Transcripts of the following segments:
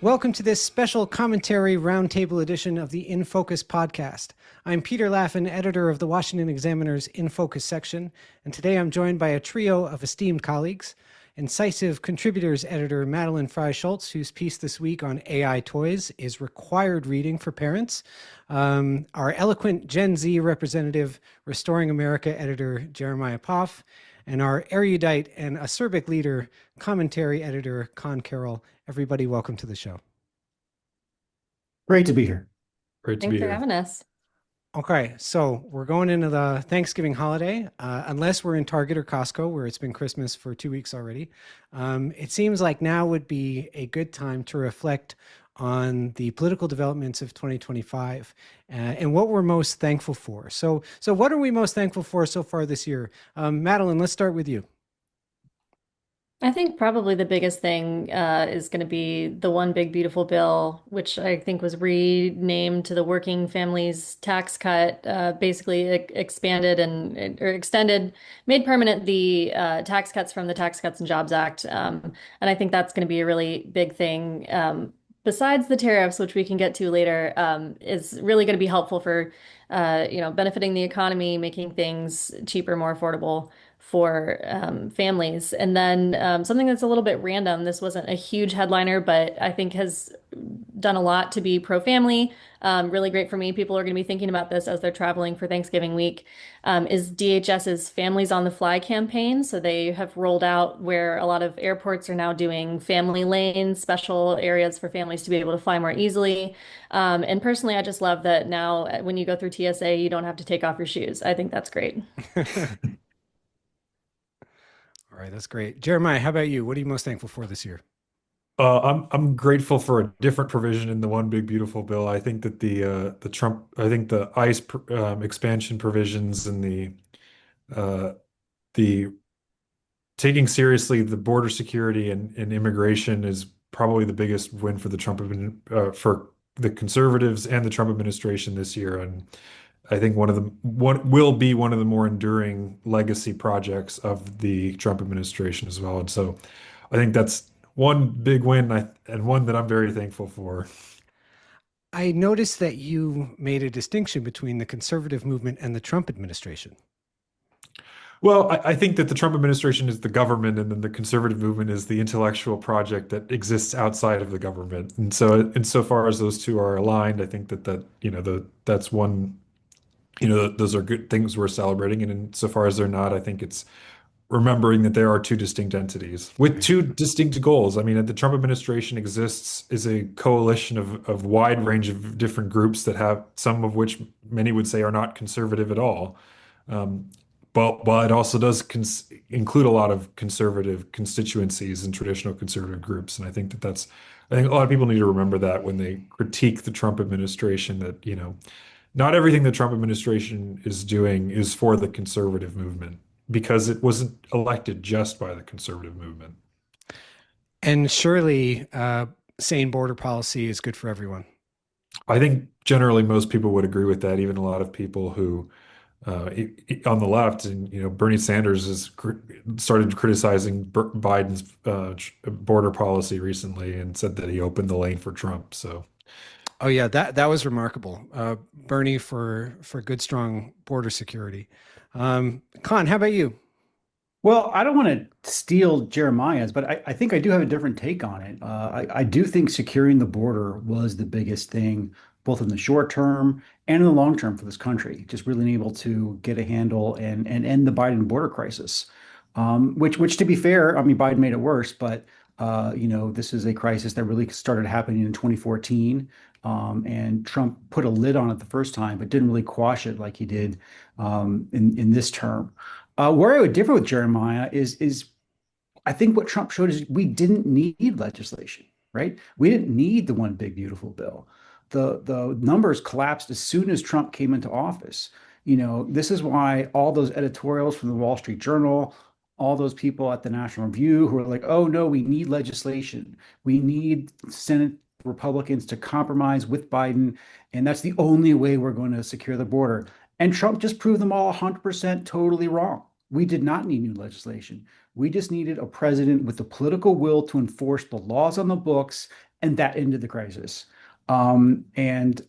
Welcome to this special commentary roundtable edition of the In Focus podcast. I'm Peter Laffin, editor of the Washington Examiner's In Focus section, and today I'm joined by a trio of esteemed colleagues. Incisive Contributors editor Madeline Fry-Schultz, whose piece this week on AI toys is required reading for parents. Our eloquent Gen Z representative, Restoring America editor Jeremiah Poff, and our erudite and acerbic leader, commentary editor Con Carroll. Everybody, welcome to the show. Great to be here. Great to be Thanks for here. having us. Okay, so we're going into the Thanksgiving holiday, unless we're in Target or Costco, where it's been Christmas for 2 weeks already. It seems like now would be a good time to reflect on the political developments of 2025 and what we're most thankful for. So what are we most thankful for so far this year? Madeline, let's start with you. I think probably the biggest thing is going to be the One Big Beautiful Bill, which I think was renamed to the Working Families Tax Cut, basically expanded or extended, made permanent the tax cuts from the Tax Cuts and Jobs Act. And I think that's going to be a really big thing. Besides the tariffs, which we can get to later, is really going to be helpful for, benefiting the economy, making things cheaper, more affordable for families. And then something that's a little bit random. This wasn't a huge headliner, but I think has done a lot to be pro-family. Really great for me. People are going to be thinking about this as they're traveling for Thanksgiving week. Is DHS's Families on the Fly campaign. So they have rolled out where a lot of airports are now doing family lanes, special areas for families to be able to fly more easily. And personally, I just love that now when you go through TSA, you don't have to take off your shoes. I think that's great. All right, that's great. Jeremiah, how about you? What are you most thankful for this year? I'm grateful for a different provision in the One Big Beautiful Bill. I think that the ICE expansion provisions and the taking seriously the border security and immigration is probably the biggest win for for the conservatives and the Trump administration this year. And I think one will be one of the more enduring legacy projects of the Trump administration as well. And so I think that's one big win and one that I'm very thankful for. I noticed that you made a distinction between the conservative movement and the Trump administration. Well, I think that the Trump administration is the government, and then the conservative movement is the intellectual project that exists outside of the government. And so, insofar as those two are aligned, I think that's one. Those are good things we're celebrating. And insofar as they're not, I think it's remembering that there are two distinct entities with two distinct goals. I mean, the Trump administration exists as a coalition of wide range of different groups that have some of which many would say are not conservative at all. But it also does include a lot of conservative constituencies and traditional conservative groups. And I think I think a lot of people need to remember that when they critique the Trump administration, that, not everything the Trump administration is doing is for the conservative movement, because it wasn't elected just by the conservative movement. And surely sane border policy is good for everyone. I think generally most people would agree with that, even a lot of people who on the left, and Bernie Sanders has started criticizing Biden's border policy recently and said that he opened the lane for Trump. So oh yeah, that was remarkable. Bernie for good, strong border security. Con, how about you? Well, I don't want to steal Jeremiah's, but I think I do have a different take on it. I do think securing the border was the biggest thing, both in the short term and in the long term for this country. Just really being able to get a handle and end the Biden border crisis. Which to be fair, I mean, Biden made it worse, but this is a crisis that really started happening in 2014. And Trump put a lid on it the first time, but didn't really quash it like he did in this term. Where I would differ with Jeremiah is I think what Trump showed is we didn't need legislation, right? We didn't need the One Big Beautiful Bill. The numbers collapsed as soon as Trump came into office. This is why all those editorials from the Wall Street Journal, all those people at the National Review who are like, oh no, we need legislation. We need Senate Republicans to compromise with Biden, and that's the only way we're going to secure the border. And Trump just proved them all 100% totally wrong. We did not need new legislation. We just needed a president with the political will to enforce the laws on the books and that ended the crisis. And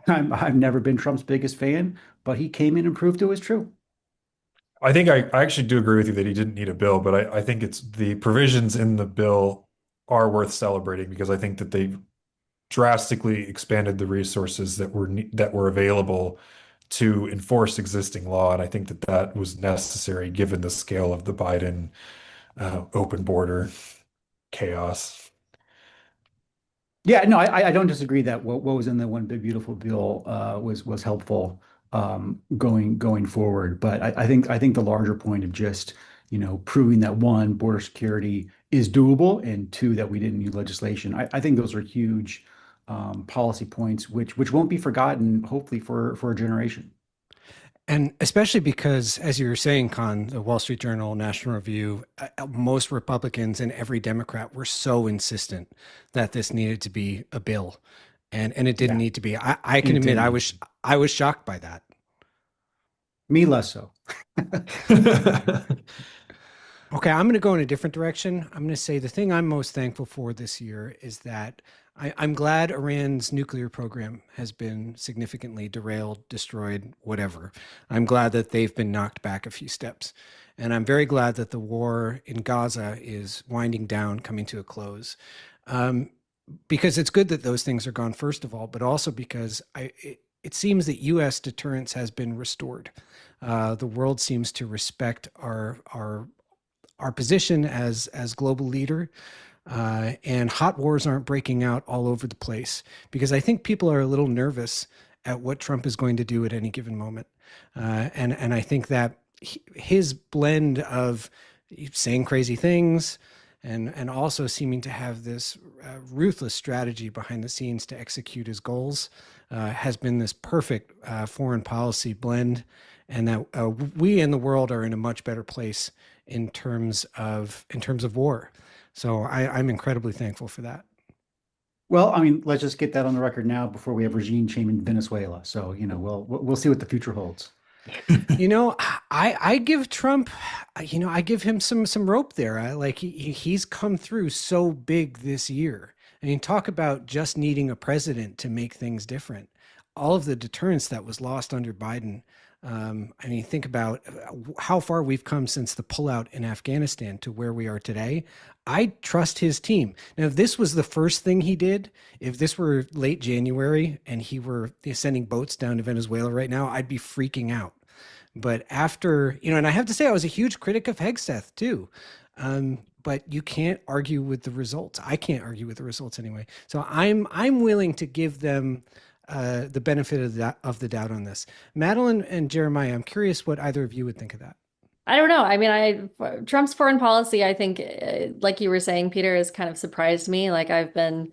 I've never been Trump's biggest fan, but he came in and proved it was true. I think I actually do agree with you that he didn't need a bill, but I think it's the provisions in the bill are worth celebrating because I think that they drastically expanded the resources that were available to enforce existing law, and I think that that was necessary given the scale of the Biden open border chaos. Yeah, no, I don't disagree that what was in the one big beautiful bill was helpful going forward. But I think the larger point of just proving that one, border security is doable, and two, that we didn't need legislation. I think those are huge policy points which won't be forgotten, hopefully for a generation. And especially because, as you were saying, Con, the Wall Street Journal, National Review, most Republicans and every Democrat were so insistent that this needed to be a bill, and it didn't Yeah, need to be. I and can it admit didn't need to be. I was shocked by that. Me less so. Okay, I'm going to go in a different direction. I'm going to say the thing I'm most thankful for this year is that I'm glad Iran's nuclear program has been significantly derailed, destroyed, whatever. I'm glad that they've been knocked back a few steps. And I'm very glad that the war in Gaza is winding down, coming to a close. Um, because it's good that those things are gone, first of all, but also because it seems that U.S. deterrence has been restored. The world seems to respect our position as global leader, and hot wars aren't breaking out all over the place because I think people are a little nervous at what Trump is going to do at any given moment, and I think that his blend of saying crazy things and also seeming to have this ruthless strategy behind the scenes to execute his goals has been this perfect foreign policy blend, and that we in the world are in a much better place in terms of war. So I'm incredibly thankful for that. Well, I mean, let's just get that on the record now before we have regime change in Venezuela. So, we'll see what the future holds. I give Trump, I give him some rope there. Like he's come through so big this year. I mean, talk about just needing a president to make things different. All of the deterrence that was lost under Biden. I mean, think about how far we've come since the pullout in Afghanistan to where we are today. I trust his team. Now, if this was the first thing he did, if this were late January and he were sending boats down to Venezuela right now, I'd be freaking out. But after, and I have to say, I was a huge critic of Hegseth too. But you can't argue with the results. I can't argue with the results anyway. So I'm willing to give them the benefit of the doubt on this. Madeline and Jeremiah, I'm curious what either of you would think of that. I don't know. I mean, Trump's foreign policy, I think, like you were saying, Peter, has kind of surprised me. Like I've been,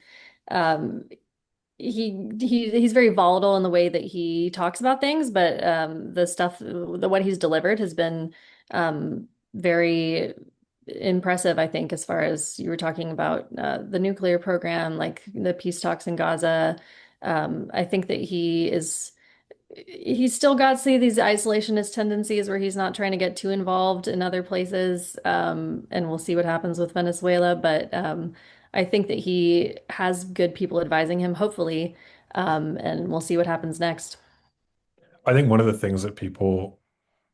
um, he's very volatile in the way that he talks about things, but what he's delivered has been very impressive, I think, as far as you were talking about the nuclear program, like the peace talks in Gaza. I think that he's still got, see, these isolationist tendencies where he's not trying to get too involved in other places. And we'll see what happens with Venezuela. But I think that he has good people advising him, hopefully. And we'll see what happens next. I think one of the things that people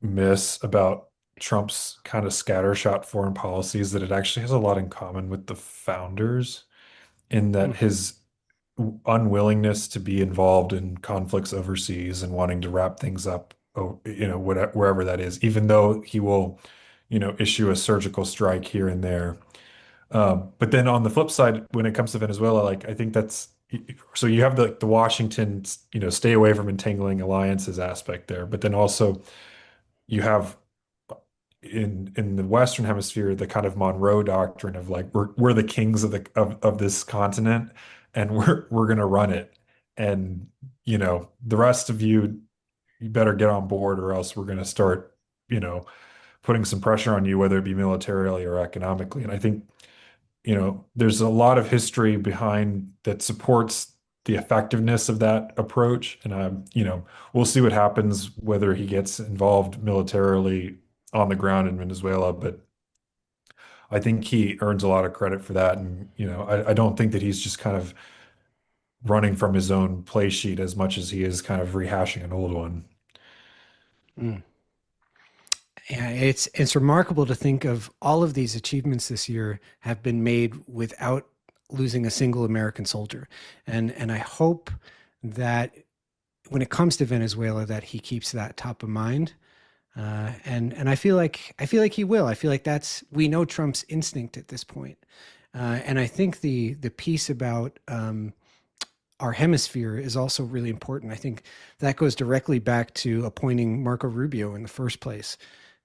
miss about Trump's kind of scattershot foreign policy is that it actually has a lot in common with the founders in Hmm. that his unwillingness to be involved in conflicts overseas and wanting to wrap things up, whatever, wherever that is, even though he will, issue a surgical strike here and there. But then on the flip side, when it comes to Venezuela, like I think that's so you have the Washington, stay away from entangling alliances aspect there, but then also you have in the Western Hemisphere the kind of Monroe Doctrine of like we're the kings of this continent and we're gonna run it. And the rest of you better get on board or else we're gonna start, you know, putting some pressure on you, whether it be militarily or economically. And I think, there's a lot of history behind that supports the effectiveness of that approach. And we'll see what happens whether he gets involved militarily on the ground in Venezuela. But I think he earns a lot of credit for that. And, I don't think that he's just kind of running from his own play sheet as much as he is kind of rehashing an old one. Mm. Yeah, it's remarkable to think of all of these achievements this year have been made without losing a single American soldier. And I hope that when it comes to Venezuela, that he keeps that top of mind. And I feel like he will. I feel like we know Trump's instinct at this point. And I think the piece about our hemisphere is also really important. I think that goes directly back to appointing Marco Rubio in the first place,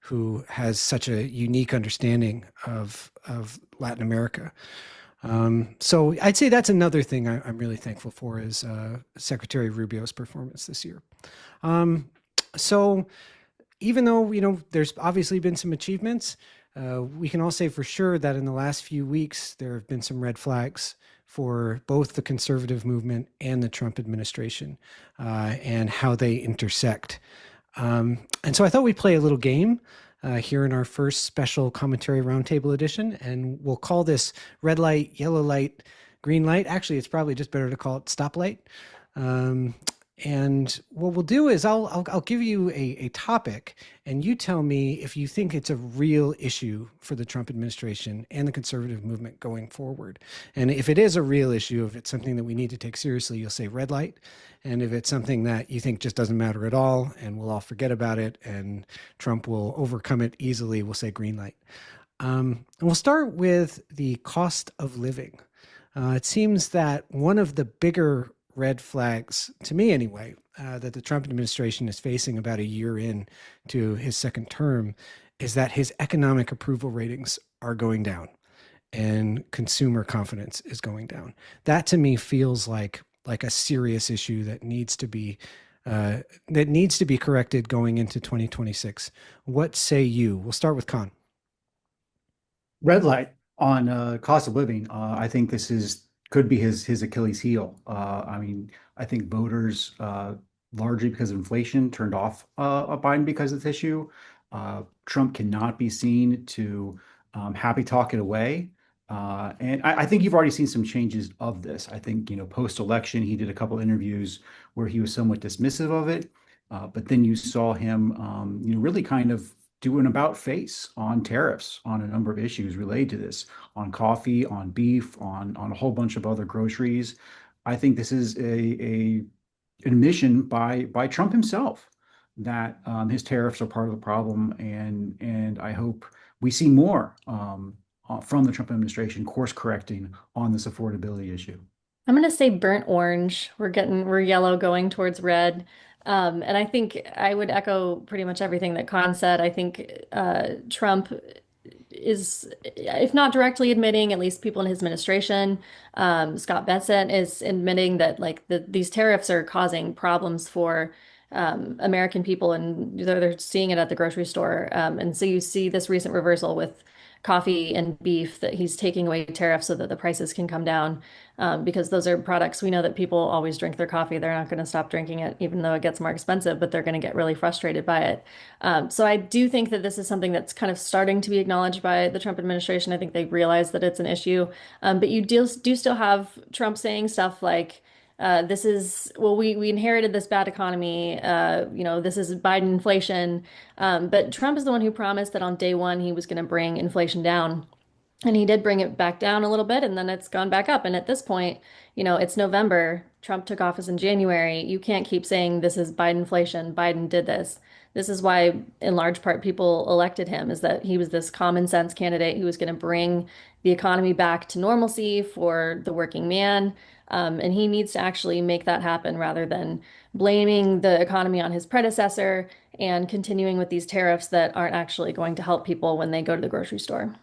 who has such a unique understanding of Latin America. So I'd say that's another thing I'm really thankful for is Secretary Rubio's performance this year. So even though there's obviously been some achievements, we can all say for sure that in the last few weeks there have been some red flags for both the conservative movement and the Trump administration, and how they intersect. And so I thought we'd play a little game here in our first special commentary roundtable edition, and we'll call this red light, yellow light, green light. Actually, it's probably just better to call it stoplight. And what we'll do is I'll give you a topic, and you tell me if you think it's a real issue for the Trump administration and the conservative movement going forward. And if it is a real issue, if it's something that we need to take seriously, you'll say red light. And if it's something that you think just doesn't matter at all, and we'll all forget about it, and Trump will overcome it easily, we'll say green light. And we'll start with the cost of living. It seems that one of the bigger red flags, to me anyway, that the Trump administration is facing about a year in to his second term is that his economic approval ratings are going down and consumer confidence is going down. That to me feels like a serious issue that needs to be corrected going into 2026. What say you? We'll start with Khan. Red light on cost of living. I think could be his Achilles heel. I mean, I think voters, largely because of inflation, turned off Biden because of this issue. Trump cannot be seen to happy talk it away. And I think you've already seen some changes of this. I think, post-election, he did a couple interviews where he was somewhat dismissive of it. But then you saw him, really kind of do an about face on tariffs on a number of issues related to this, on coffee, on beef, on a whole bunch of other groceries. I think this is a admission by Trump himself that his tariffs are part of the problem, and I hope we see more from the Trump administration course correcting on this affordability issue. I'm going to say burnt orange. We're yellow going towards red. And I think I would echo pretty much everything that Khan said. I think Trump is, if not directly admitting, at least people in his administration, Scott Bessent is admitting that these tariffs are causing problems for American people, and they're seeing it at the grocery store. And so you see this recent reversal with coffee and beef, that he's taking away tariffs so that the prices can come down, because those are products we know that people always drink their coffee. They're not going to stop drinking it, even though it gets more expensive, but they're going to get really frustrated by it. So I do think that this is something that's kind of starting to be acknowledged by the Trump administration. I think they realize that it's an issue. But you do still have Trump saying stuff like, we inherited this bad economy. This is Biden inflation. But Trump is the one who promised that on day one, he was going to bring inflation down. And he did bring it back down a little bit, and then it's gone back up. And at this point, it's November. Trump took office in January. You can't keep saying this is Biden inflation. Biden did this. This is why, in large part, people elected him, is that he was this common sense candidate who was going to bring the economy back to normalcy for the working man. And he needs to actually make that happen rather than blaming the economy on his predecessor and continuing with these tariffs that aren't actually going to help people when they go to the grocery store.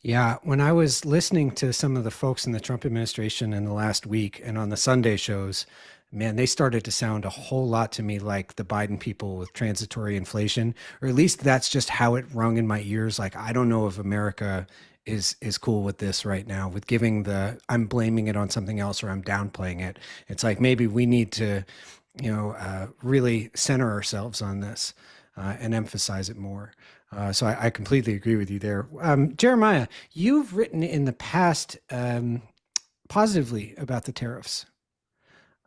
Yeah, when I was listening to some of the folks in the Trump administration in the last week and on the Sunday shows, man, they started to sound a whole lot to me like the Biden people with transitory inflation, or at least that's just how it rung in my ears. Like, I don't know if America is cool with this right now, with giving I'm blaming it on something else or I'm downplaying it. It's like maybe we need to, really center ourselves on this and emphasize it more. So I completely agree with you there. Jeremiah, you've written in the past positively about the tariffs.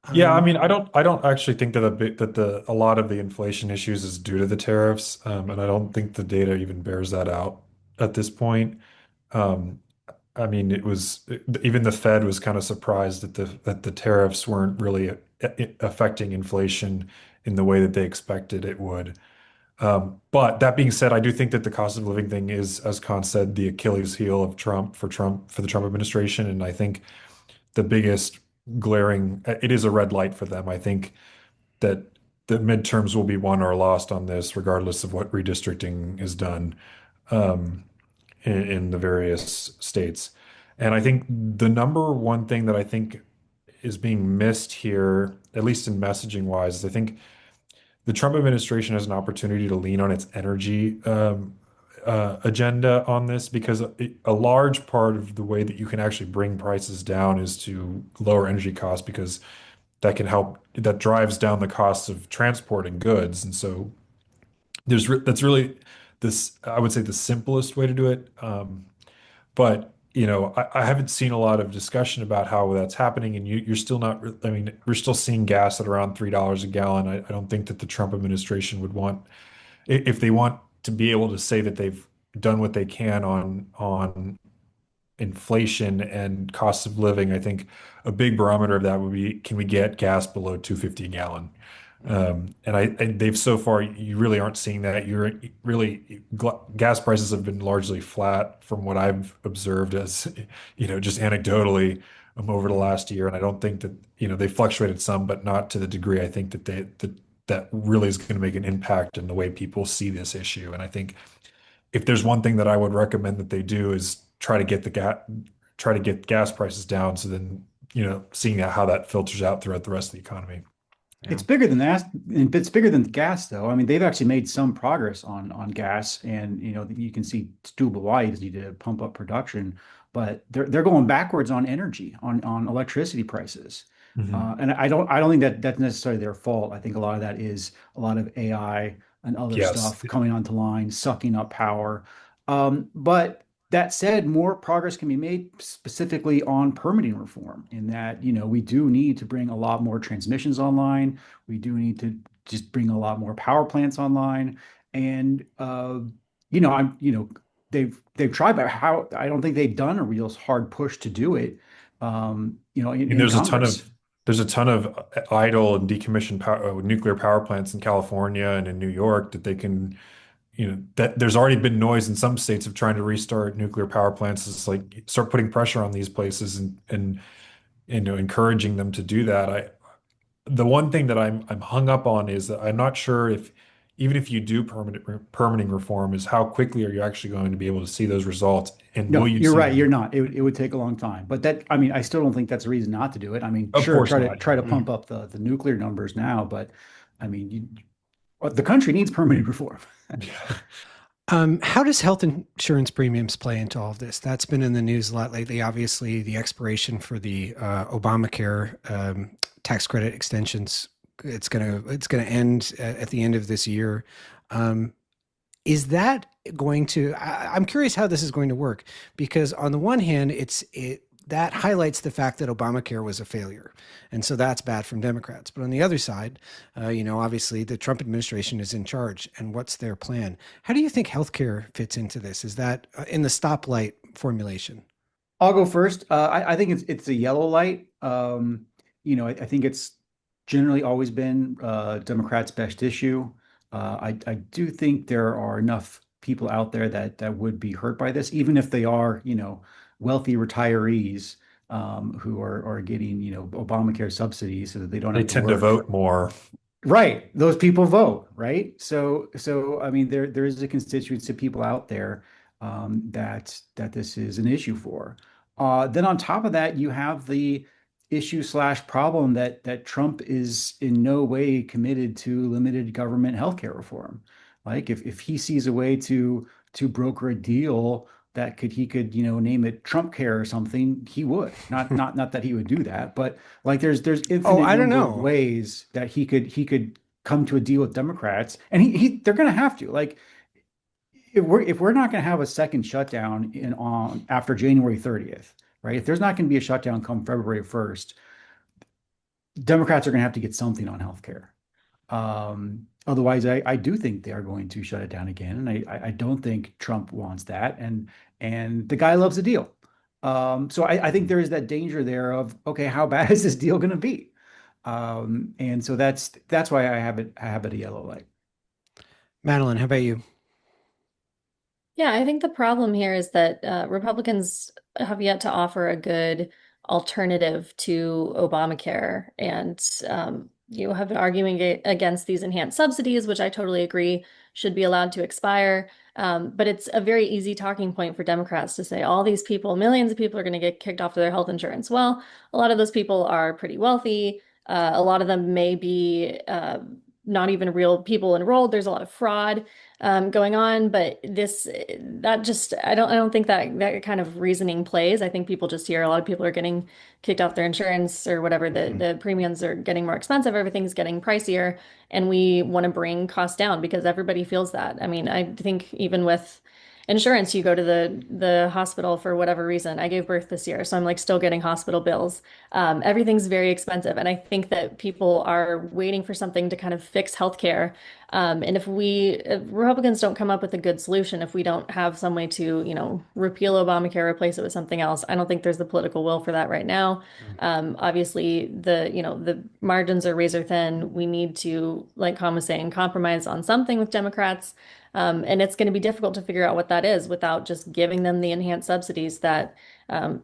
Yeah, I Um, mean, I don't actually think that a lot of the inflation issues is due to the tariffs, and I don't think the data even bears that out at this point. Um, I mean, even the Fed was kind of surprised that the tariffs weren't really affecting inflation in the way that they expected it would. But that being said, I do think that the cost of living thing is, as Khan said, the Achilles heel of for the Trump administration, and I think the biggest glaring it is a red light for them. I think that the midterms will be won or lost on this, regardless of what redistricting is done um, in the various states. And I think the number one thing that I think is being missed here, at least in messaging wise, is I think the Trump administration has an opportunity to lean on its energy agenda on this because a large part of the way that you can actually bring prices down is to lower energy costs because that drives down the cost of transporting goods. And so that's really this, I would say, the simplest way to do it. But I haven't seen a lot of discussion about how that's happening, and you're still not. I mean, we're still seeing gas at around $3 a gallon. I don't think that the Trump administration would want, if they want to be able to say that they've done what they can on inflation and cost of living. I think a big barometer of that would be, can we get gas below 250 a gallon? And they've so far, you really aren't seeing that. You're really gas prices have been largely flat from what I've observed as, just anecdotally over the last year. And I don't think that, they fluctuated some, but not to the degree I think that really is going to make an impact in the way people see this issue. And I think if there's one thing that I would recommend that they do is try to get gas prices down. So then, seeing how that filters out throughout the rest of the economy. yeah. It's bigger than that. It's bigger than gas, though. I mean, they've actually made some progress on gas, and you can see it's doable why you need to pump up production, but they're going backwards on energy, on electricity prices. Mhm. And I don't think that that's necessarily their fault. I think a lot of that is a lot of AI and other Yes. stuff coming onto line, sucking up power. But that said, more progress can be made specifically on permitting reform in that, we do need to bring a lot more transmissions online. We do need to just bring a lot more power plants online. And I'm, they've tried, but how I don't think they've done a real hard push to do it, I mean, in Congress. there's a ton of idle and decommissioned nuclear power plants in California and in New York that they can, that there's already been noise in some states of trying to restart nuclear power plants. It's like start putting pressure on these places and encouraging them to do that. The one thing that I'm hung up on is that I'm not sure if even if you do permitting reform is how quickly are you actually going to be able to see those results and will No, you you're see right. them? You're not. It would take a long time. But I mean, I still don't think that's a reason not to do it. I mean, Of sure, course try to not. try to Mm. pump up the nuclear numbers now, but I mean, the country needs permanent reform. Yeah. How does health insurance premiums play into all of this? That's been in the news a lot lately. Obviously, the expiration for the Obamacare tax credit extensions, it's gonna end at the end of this year. Um, is that going to? I'm curious how this is going to work because on the one hand, it that highlights the fact that Obamacare was a failure, and so that's bad from Democrats. But on the other side, obviously the Trump administration is in charge, and what's their plan? How do you think healthcare fits into this? Is that in the stoplight formulation? I'll go first. I think it's a yellow light. I think it's generally always been Democrats' best issue. I do think there are enough people out there that would be hurt by this, even if they are, wealthy retirees who are getting, Obamacare subsidies so that they don't They have to tend to work. vote more. Right. Those people vote, right? So I mean there is a constituency of people out there that this is an issue for. Then on top of that, you have the issue slash problem that Trump is in no way committed to limited government healthcare reform. Like if he sees a way to broker a deal that he could, name it Trump Care or something, he would. Not that he would do that, but like there's Oh, infinite I don't number of know. ways that he could come to a deal with Democrats, and he they're going to have to. Like if we're not going to have a second shutdown in on after January 30th, right? If there's not going to be a shutdown come February 1st, Democrats are going to have to get something on healthcare. Otherwise, I do think they are going to shut it down again, and I don't think Trump wants that, and the guy loves the deal. So I think there is that danger there of, okay, how bad is this deal going to be? And so that's why I have it a yellow light. Madeline, how about you? Yeah, I think the problem here is that Republicans have yet to offer a good alternative to Obamacare. And you have been arguing against these enhanced subsidies, which I totally agree should be allowed to expire. But it's a very easy talking point for Democrats to say all these people, millions of people are going to get kicked off of their health insurance. Well, a lot of those people are pretty wealthy. A lot of them may be not even real people enrolled. There's a lot of fraud going on, but that just I don't think that kind of reasoning plays. I think people just hear a lot of people are getting kicked off their insurance or whatever. The premiums are getting more expensive, everything's getting pricier, and we want to bring costs down because everybody feels that. I mean, I think even with insurance, you go to the hospital for whatever reason. I gave birth this year, so I'm like still getting hospital bills. Everything's very expensive, and I think that people are waiting for something to kind of fix healthcare. And if Republicans don't come up with a good solution, if we don't have some way to, repeal Obamacare, replace it with something else, I don't think there's the political will for that right now. Obviously, the margins are razor thin. We need to, like Tom was saying, compromise on something with Democrats. And it's going to be difficult to figure out what that is without just giving them the enhanced subsidies that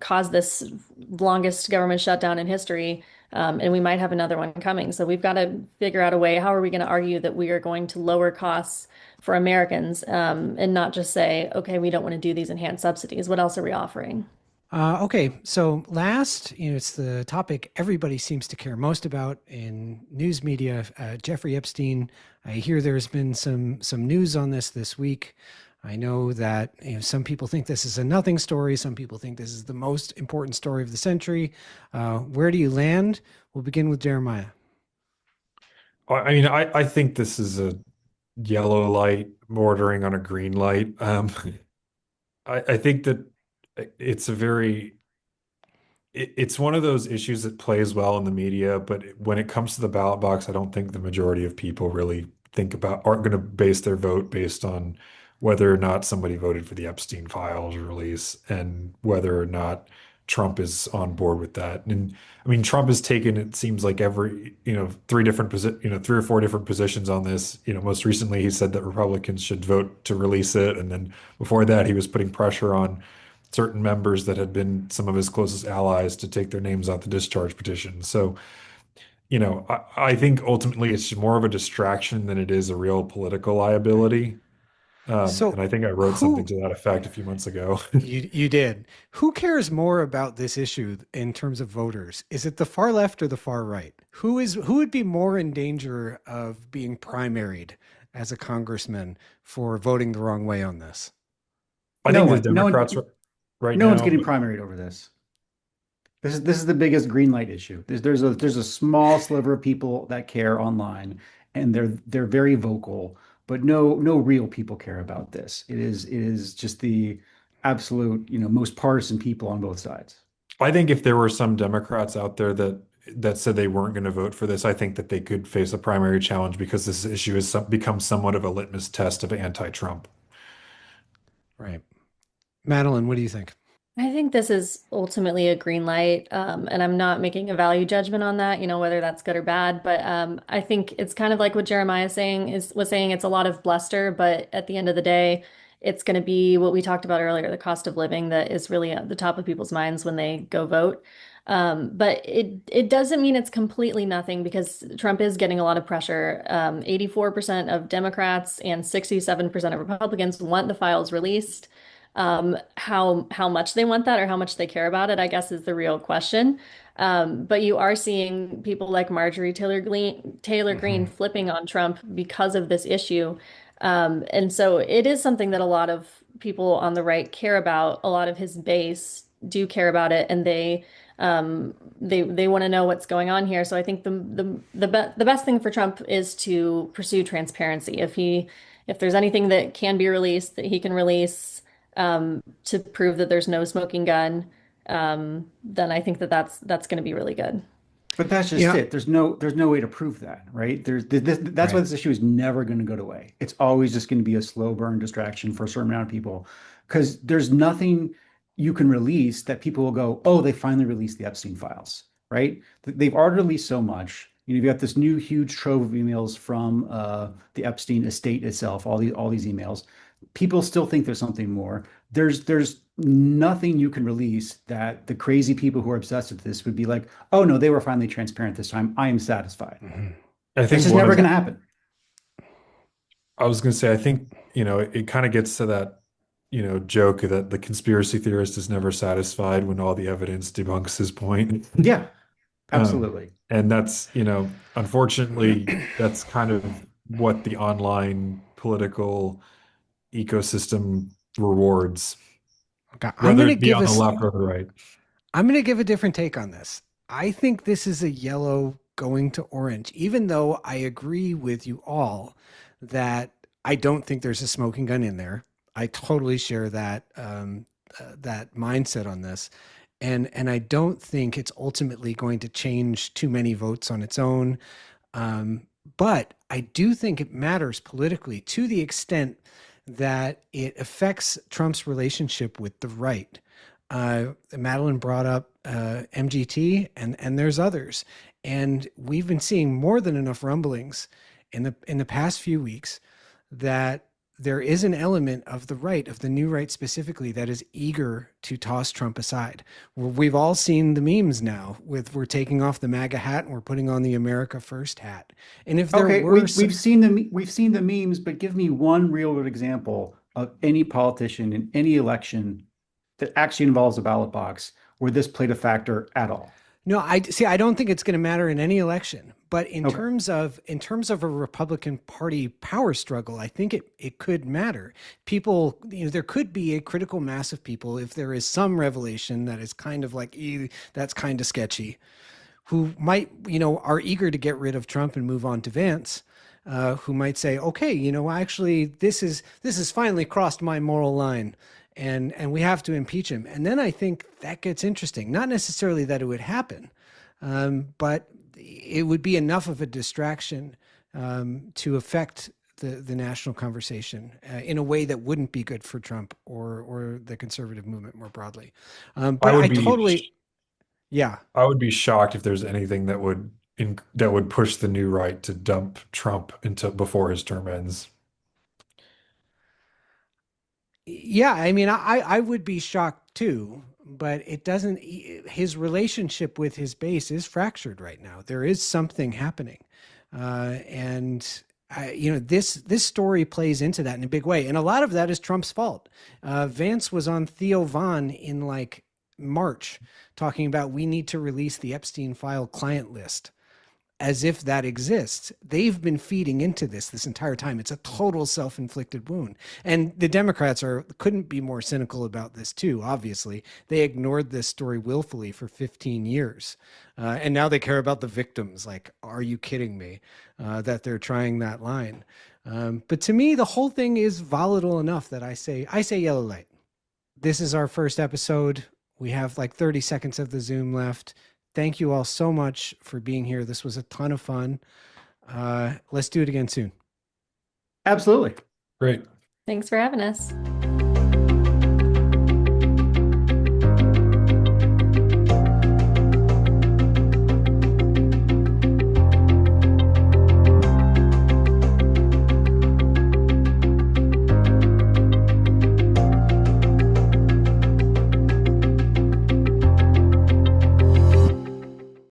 caused this longest government shutdown in history. And we might have another one coming. So we've got to figure out a way. How are we going to argue that we are going to lower costs for Americans and not just say, okay, we don't want to do these enhanced subsidies. What else are we offering? Okay, so last, it's the topic everybody seems to care most about in news media. Jeffrey Epstein. I hear there's been some news on this week. I know that some people think this is a nothing story. Some people think this is the most important story of the century. Where do you land? We'll begin with Jeremiah. I mean, I think this is a yellow light bordering on a green light. I think that it's a very it's one of those issues that plays well in the media, but when it comes to the ballot box, I don't think the majority of people really aren't going to base their vote based on whether or not somebody voted for the Epstein files release and whether or not Trump is on board with that. And I mean, Trump has taken, it seems like three or four different positions on this. Most recently he said that Republicans should vote to release it. And then before that, he was putting pressure on certain members that had been some of his closest allies to take their names off the discharge petition. So, I think ultimately it's more of a distraction than it is a real political liability. And So I think I wrote something who to that effect a few months ago. you did? Who cares more about this issue in terms of voters? Is it the far left or the far right? Who would be more in danger of being primaried as a congressman for voting the wrong way on this? I No think the one, no Democrats one, right no one's now, getting primaried over this. This is the biggest green light issue. There's a small sliver of people that care online, and they're very vocal, but no real people care about this. It is just the absolute, most partisan people on both sides. I think if there were some Democrats out there that said they weren't going to vote for this, I think that they could face a primary challenge because this issue has become somewhat of a litmus test of anti-Trump. Right. Madeline, what do you think? I think this is ultimately a green light, and I'm not making a value judgment on that, whether that's good or bad. But I think it's kind of like what Jeremiah was saying. It's a lot of bluster, but at the end of the day, it's going to be what we talked about earlier, the cost of living that is really at the top of people's minds when they go vote. But it doesn't mean it's completely nothing because Trump is getting a lot of pressure. 84% of Democrats and 67% of Republicans want the files released. How much they want that or how much they care about it, I guess, is the real question. But you are seeing people like Marjorie Taylor Greene Mhm. flipping on Trump because of this issue. And so it is something that a lot of people on the right care about. A lot of his base do care about it, and they want to know what's going on here. So I think the best thing for Trump is to pursue transparency. if there's anything that can be released that he can release to prove that there's no smoking gun, then I think that that's going to be really good. But that's just Yeah, it. There's no way to prove that, right? That's why right. this issue is never going to go away. It's always just going to be a slow burn distraction for a certain amount of people, because there's nothing you can release that people will go, oh, they finally released the Epstein files, right? They've already released so much. You've got this new huge trove of emails from the Epstein estate itself, all these emails. People still think there's something more. There's nothing you can release that the crazy people who are obsessed with this would be like, oh no, they were finally transparent this time. I am satisfied. Mhm. I It's think just one never of going to happen. I was going to say, I think, it kind of gets to that, joke that the conspiracy theorist is never satisfied when all the evidence debunks his point. Yeah, Um, absolutely. and that's, unfortunately, that's kind of what the online political ecosystem rewards, Okay, whether it be on the left or the right. I'm going to give a different take on this. I think this is a yellow going to orange, even though I agree with you all that I don't think there's a smoking gun in there. I totally share that mindset on this, and I don't think it's ultimately going to change too many votes on its own. Um, but I do think it matters politically to the extent that it affects Trump's relationship with the right. Madeline brought up MGT, and there's others, and we've been seeing more than enough rumblings in the past few weeks that there is an element of the right, of the new right specifically, that is eager to toss Trump aside. We've all seen the memes now with we're taking off the MAGA hat and we're putting on the America First hat. And if there Okay, were we've seen the memes, but give me one real good example of any politician in any election that actually involves a ballot box where this played a factor at all. No, I see. I don't think it's going to matter in any election, but in Okay. terms of a Republican Party power struggle, I think it could matter. People, there could be a critical mass of people if there is some revelation that is kind of like, that's kind of sketchy, who might, are eager to get rid of Trump and move on to Vance. Who might say, okay, actually, this is finally crossed my moral line, and we have to impeach him. And then I think that gets interesting. Not necessarily that it would happen, but it would be enough of a distraction to affect the national conversation in a way that wouldn't be good for Trump or the conservative movement more broadly. I But would I be totally, yeah. I would be shocked if there's anything that would push the new right to dump Trump into before his term ends. Yeah, I mean, I would be shocked too, but it doesn't, his relationship with his base is fractured right now. There is something happening. And this story plays into that in a big way. And a lot of that is Trump's fault. Vance was on Theo Von in like March talking about we need to release the Epstein file client list, as if that exists. They've been feeding into this entire time. It's a total self-inflicted wound. And the Democrats couldn't be more cynical about this too, obviously. They ignored this story willfully for 15 years. And now they care about the victims. Like, are you kidding me? That they're trying that line. But to me, the whole thing is volatile enough that I say yellow light. This is our first episode. We have like 30 seconds of the Zoom left. Thank you all so much for being here. This was a ton of fun. Let's do it again soon. Absolutely. Great. Thanks for having us.